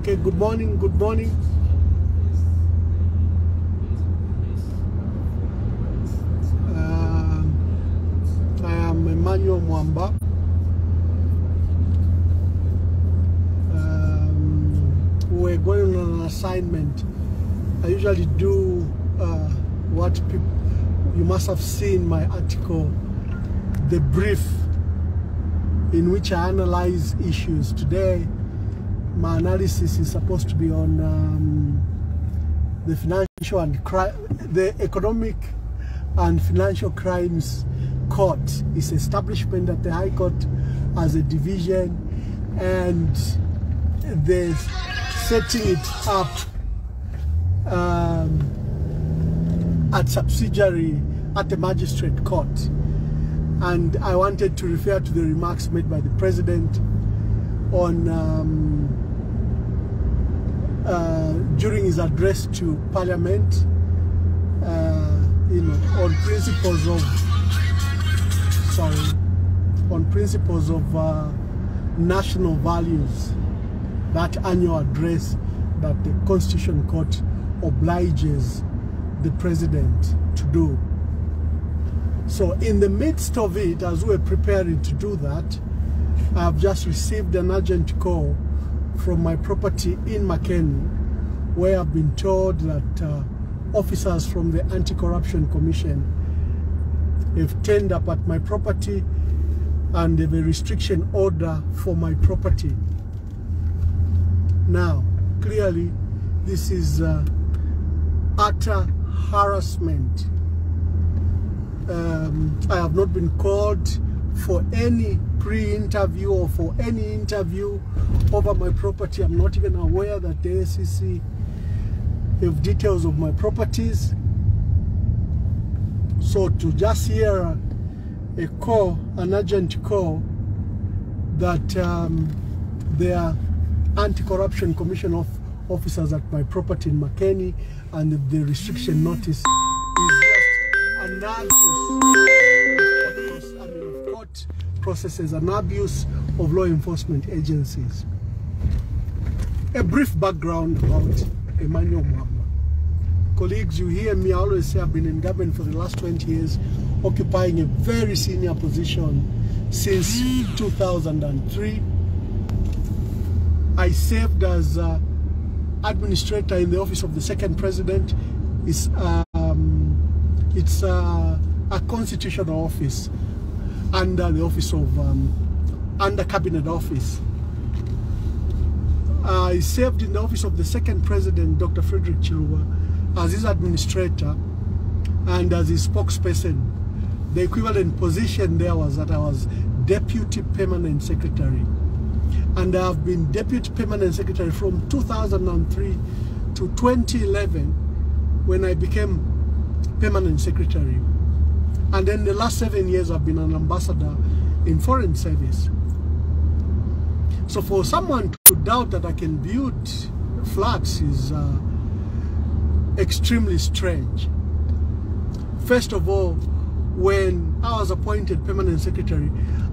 Okay, good morning, good morning. I am Emmanuel Mwamba. We're going on an assignment. I usually do what people, you must have seen my article, The Brief, in which I analyze issues. Today, my analysis is supposed to be on the financial and the economic and financial crimes court. It's establishment at the High Court as a division, and they're setting it up at subsidiary at the magistrate court. And I wanted to refer to the remarks made by the president on during his address to Parliament, on principles of national values. That annual address that the Constitution Court obliges the president to do. So in the midst of it, as we're preparing to do that, I've just received an urgent call from my property in Makeni, where I've been told that officers from the Anti-Corruption Commission have turned up at my property and they have a restriction order for my property. Now, clearly, this is utter harassment. I have not been called for any pre-interview or for any interview over my property. I'm not even aware that the ACC have details of my properties. So to just hear a call, an urgent call, that there are Anti-Corruption Commission officers at my property in Makeni, and the restriction notice is just an abuse of court processes, an abuse of law enforcement agencies. A brief background about Emmanuel Mwamba. Colleagues, you hear me, I always say I've been in government for the last 20 years, occupying a very senior position since 2003. I served as administrator in the office of the second president. It's a constitutional office under the office of under cabinet office. I served in the office of the second president, Dr. Frederick Chiluba, as his administrator and as his spokesperson. The equivalent position there was that I was deputy permanent secretary. And I have been deputy permanent secretary from 2003 to 2011, when I became permanent secretary. And then the last 7 years I've been an ambassador in foreign service. So for someone to doubt that I can build flats is extremely strange. First of all, when I was appointed permanent secretary,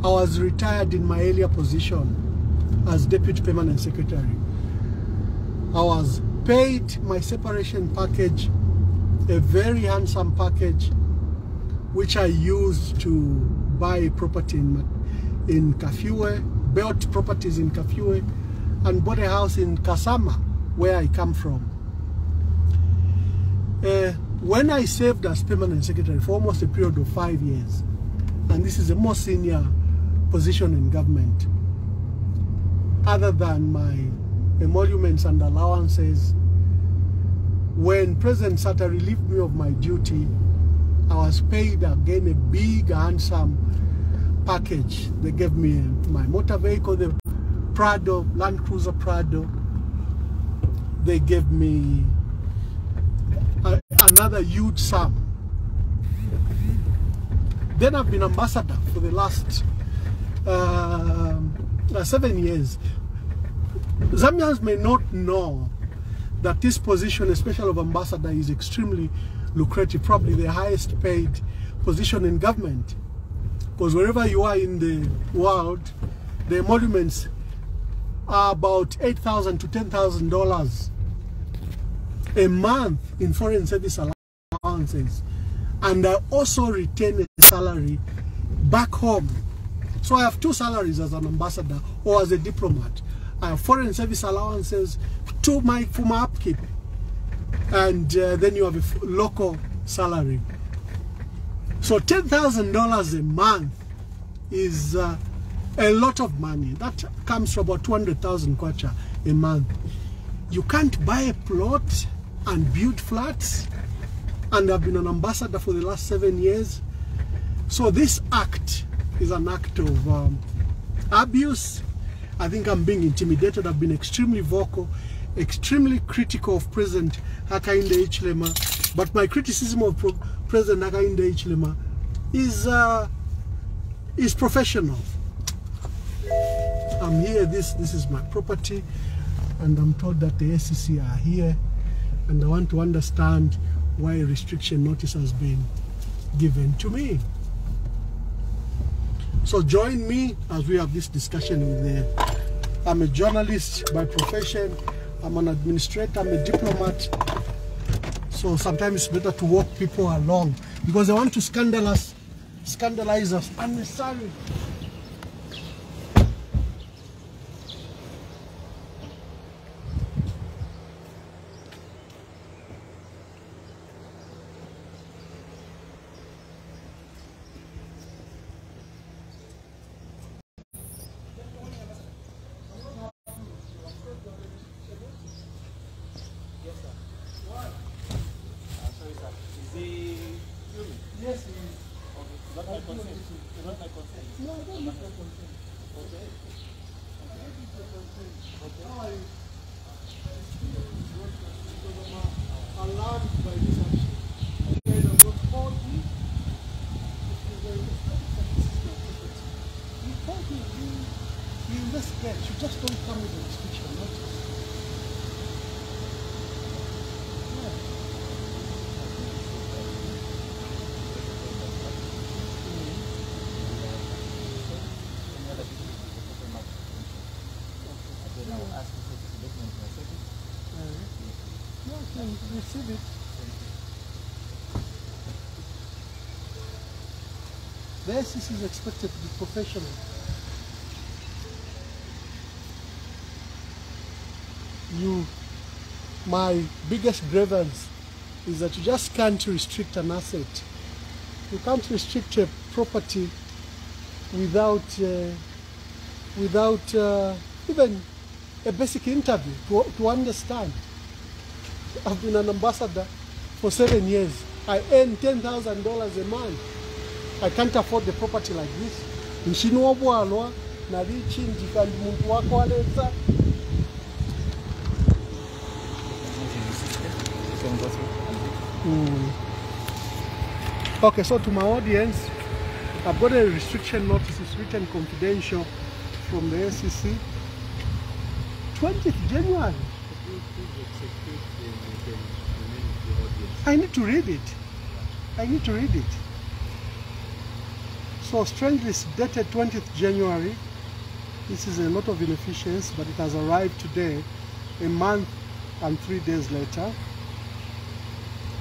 I was retired in my earlier position as deputy permanent secretary. I was paid my separation package, a very handsome package, which I used to buy property in Kafue, built properties in Kafue, and bought a house in Kasama, where I come from. When I served as permanent secretary for almost a period of 5 years, and this is the most senior position in government, other than my emoluments and allowances, when President Sata relieved me of my duty, I was paid again a big, handsome package. They gave me my motor vehicle, the Prado, Land Cruiser Prado. They gave me another huge sum. Then I've been ambassador for the last 7 years. Zambians may not know that this position, especially of ambassador, is extremely lucrative, probably the highest paid position in government. Because wherever you are in the world, the emoluments are about $8,000 to $10,000 a month in foreign service allowances, and I also retain a salary back home. So I have two salaries as an ambassador or as a diplomat. I have foreign service allowances for my upkeep, and then you have a local salary. So $10,000 a month is a lot of money. That comes to about 200,000 kwacha a month. You can't buy a plot and build flats, and I've been an ambassador for the last 7 years. So this act is an act of abuse. I think I'm being intimidated. I've been extremely vocal, extremely critical of President Hakainde Hichilema, but my criticism of President Hakainde Hichilema is professional. I'm here, this is my property, and I'm told that the SEC are here, and I want to understand why a restriction notice has been given to me. So join me as we have this discussion with I'm a journalist by profession, I'm an administrator, I'm a diplomat. So sometimes it's better to walk people along because they want to scandalize us unnecessarily. Yes, not my consent. Not my consent. No, I don't need your consent. Okay. Okay. I'm alarmed by this action. Okay, I'm not called you. You called me. You investigate. You just don't come with a restriction notice. Receive it. The SEC is expected to be professional. My biggest grievance is that you just can't restrict an asset. You can't restrict a property without even a basic interview to understand. I've been an ambassador for 7 years. I earn $10,000 a month. I can't afford the property like this. Okay, so to my audience, I've got a restriction notice. It's written confidential from the SEC. 20th January. I need to read it. I need to read it. So strangely, it's dated 20th January. This is a lot of inefficiency, but it has arrived today, a month and 3 days later.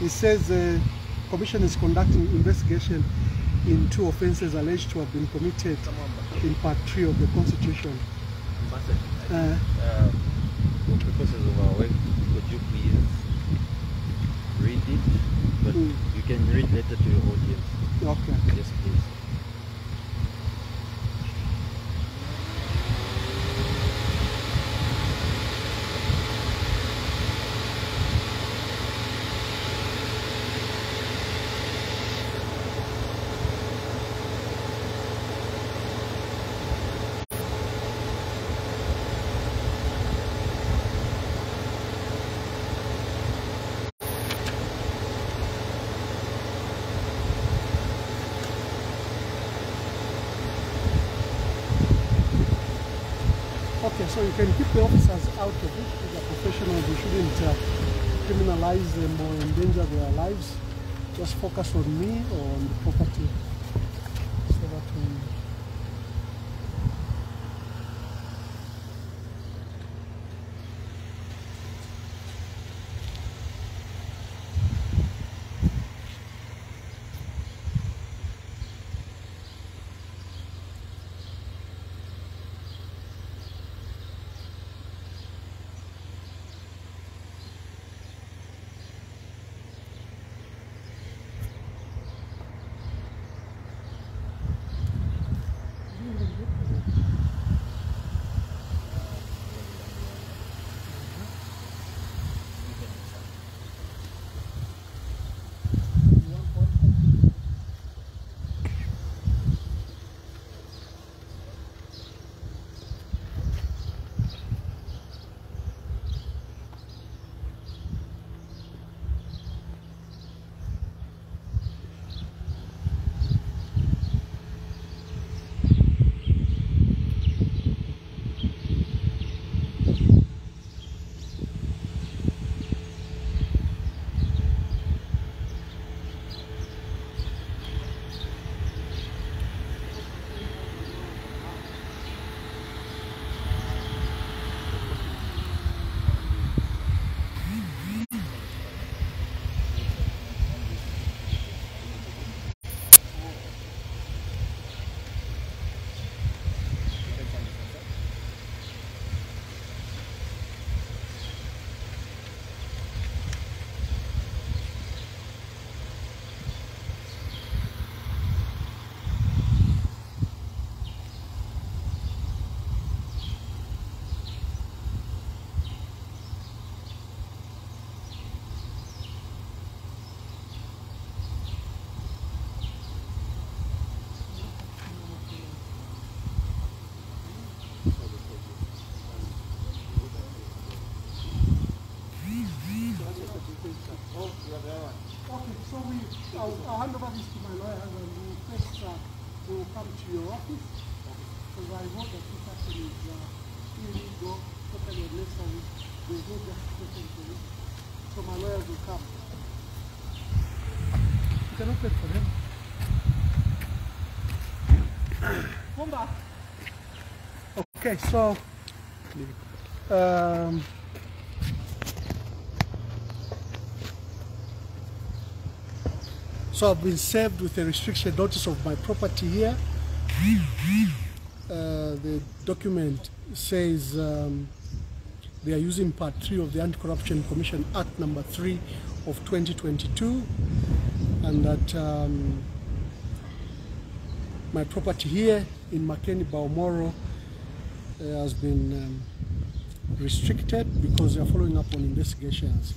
It says the Commission is conducting investigation in 2 offences alleged to have been committed in Part 3 of the Constitution. For purposes of our work, could you please read it? But you can read later to your audience. Okay. Yes, please. Okay, so you can keep the officers out of it. They're professionals. You shouldn't criminalize them or endanger their lives. Just focus on me or on the property. So that we... Okay, so I'll hand over this to my lawyers and we'll first will come to your office. Because I hope that this action is illegal, totally unnecessary. There's no justification for it. So my lawyers will come. You can open for them. Mwamba. Okay, so so I've been served with a restriction notice of my property here. The document says they are using Part 3 of the Anti-Corruption Commission Act number 3 of 2022, and that my property here in Makeni, Baomoro, has been restricted because they are following up on investigations.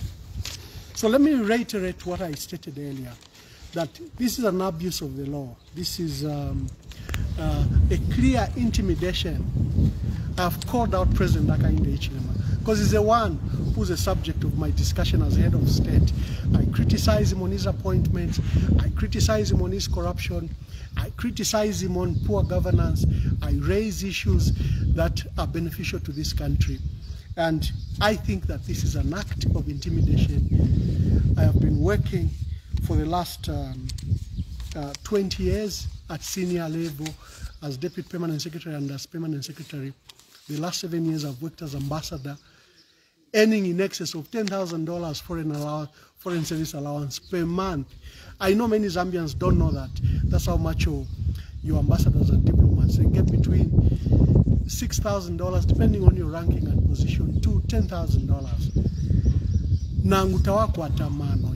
So let me reiterate what I stated earlier, that this is an abuse of the law. This is a clear intimidation. I have called out President HICHILEMA because he's the one who's the subject of my discussion as head of state. I criticize him on his appointments, I criticize him on his corruption, I criticize him on poor governance, I raise issues that are beneficial to this country. And I think that this is an act of intimidation. I have been working for the last 20 years at senior level as Deputy Permanent Secretary and as Permanent Secretary. The last 7 years I've worked as ambassador, earning in excess of $10,000 foreign service allowance per month. I know many Zambians don't know that. That's how much your ambassadors and diplomats, they get between $6,000, depending on your ranking and position, to $10,000.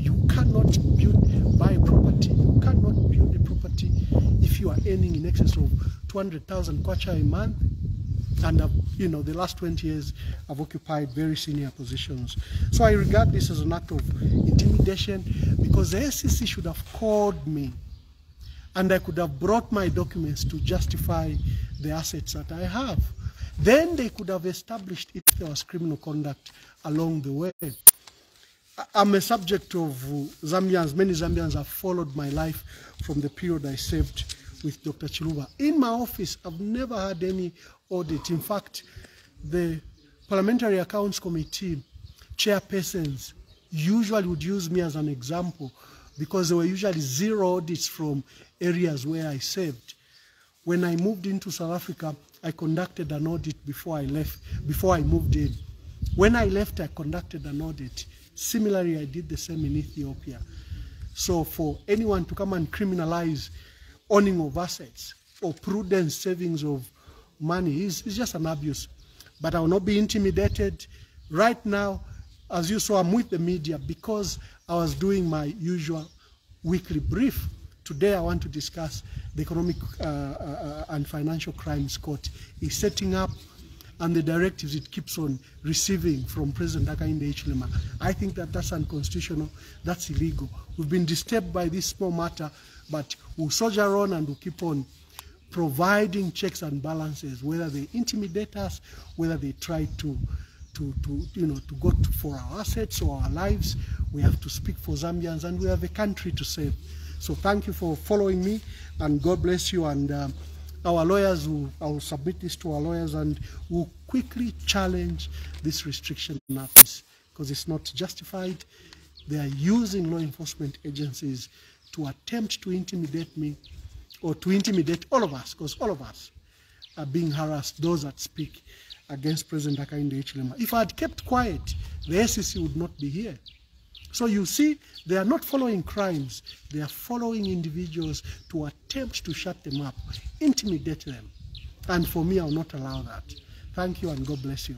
You cannot buy property. You cannot build a property if you are earning in excess of 200,000 kwacha a month. And you know, the last 20 years I've occupied very senior positions. So I regard this as an act of intimidation, because the SEC should have called me and I could have brought my documents to justify the assets that I have. Then they could have established if there was criminal conduct along the way. I'm a subject of Zambians. Many Zambians have followed my life from the period I served with Dr. Chiluba. In my office, I've never had any audit. In fact, the Parliamentary Accounts Committee chairpersons usually would use me as an example, because there were usually zero audits from areas where I served. When I moved into South Africa, I conducted an audit before I left, before I moved in. When I left, I conducted an audit. Similarly, I did the same in Ethiopia. So for anyone to come and criminalize owning of assets or prudent savings of money is just an abuse. But I will not be intimidated. Right now, as you saw, I'm with the media because I was doing my usual weekly brief. Today I want to discuss the Economic and Financial Crimes Court is setting up and the directives it keeps on receiving from President HICHILEMA. I think that that's unconstitutional, that's illegal. We've been disturbed by this small matter, but we'll soldier on and we'll keep on providing checks and balances, whether they intimidate us, whether they try to go for our assets or our lives. We have to speak for Zambians, and we have a country to save. So thank you for following me, and God bless you. And our lawyers, I will submit this to our lawyers, and we'll quickly challenge this restriction notice because it's not justified. They are using law enforcement agencies to attempt to intimidate me, or to intimidate all of us, because all of us are being harassed, those that speak against President HICHILEMA. If I had kept quiet, the SEC would not be here. So you see, they are not following crimes, they are following individuals to attempt to shut them up, intimidate them. And for me, I will not allow that. Thank you, and God bless you.